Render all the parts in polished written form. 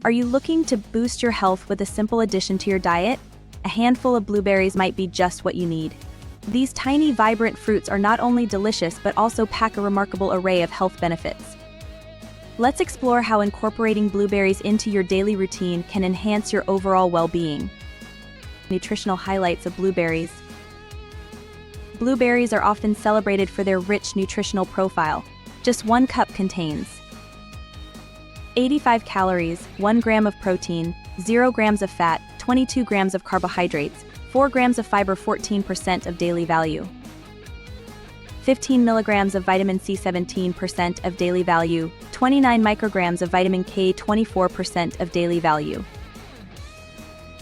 Are you looking to boost your health with a simple addition to your diet? A handful of blueberries might be just what you need. These tiny, vibrant fruits are not only delicious but also pack a remarkable array of health benefits. Let's explore how incorporating blueberries into your daily routine can enhance your overall well-being. Nutritional highlights of blueberries. Blueberries are often celebrated for their rich nutritional profile. Just 1 cup contains 85 calories, 1 gram of protein, 0 grams of fat, 22 grams of carbohydrates, 4 grams of fiber, 14% of daily value. 15 milligrams of vitamin C, 17% of daily value, 29 micrograms of vitamin K, 24% of daily value.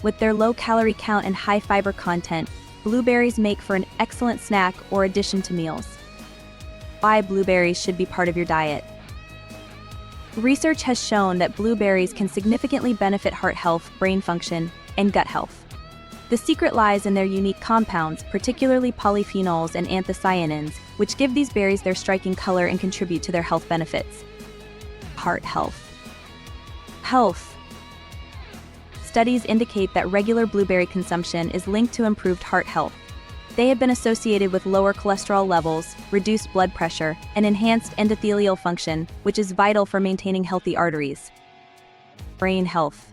With their low calorie count and high fiber content, blueberries make for an excellent snack or addition to meals. Why blueberries should be part of your diet. Research has shown that blueberries can significantly benefit heart health, brain function, and gut health. The secret lies in their unique compounds, particularly polyphenols and anthocyanins, which give these berries their striking color and contribute to their health benefits. Heart health. Health. Studies indicate that regular blueberry consumption is linked to improved heart health. They have been associated with lower cholesterol levels, reduced blood pressure, and enhanced endothelial function, which is vital for maintaining healthy arteries. Brain health.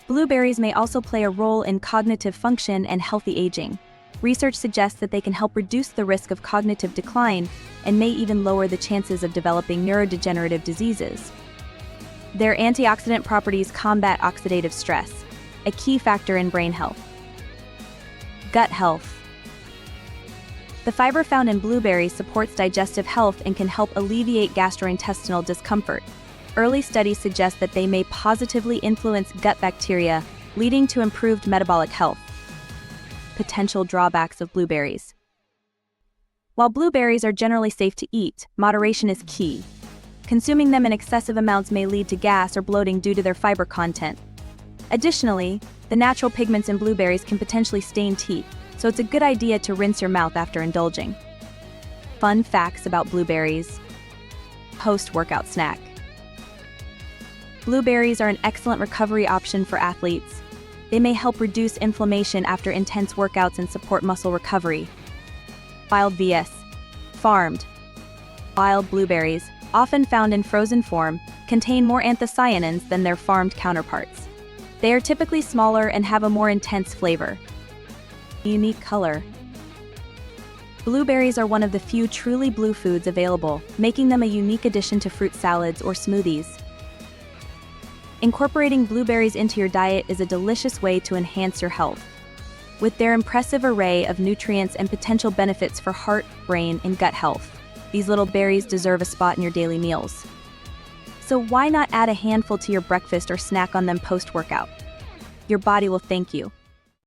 Blueberries may also play a role in cognitive function and healthy aging. Research suggests that they can help reduce the risk of cognitive decline and may even lower the chances of developing neurodegenerative diseases. Their antioxidant properties combat oxidative stress, a key factor in brain health. Gut health. The fiber found in blueberries supports digestive health and can help alleviate gastrointestinal discomfort. Early studies suggest that they may positively influence gut bacteria, leading to improved metabolic health. Potential drawbacks of blueberries. While blueberries are generally safe to eat, moderation is key. Consuming them in excessive amounts may lead to gas or bloating due to their fiber content. Additionally, the natural pigments in blueberries can potentially stain teeth, so it's a good idea to rinse your mouth after indulging. Fun facts about blueberries. Post-workout snack. Blueberries are an excellent recovery option for athletes. They may help reduce inflammation after intense workouts and support muscle recovery. Wild vs. Farmed. Wild blueberries, often found in frozen form, contain more anthocyanins than their farmed counterparts. They are typically smaller and have a more intense flavor. Unique color. Blueberries are one of the few truly blue foods available, making them a unique addition to fruit salads or smoothies. Incorporating blueberries into your diet is a delicious way to enhance your health. With their impressive array of nutrients and potential benefits for heart, brain, and gut health, these little berries deserve a spot in your daily meals. So why not add a handful to your breakfast or snack on them post-workout? Your body will thank you.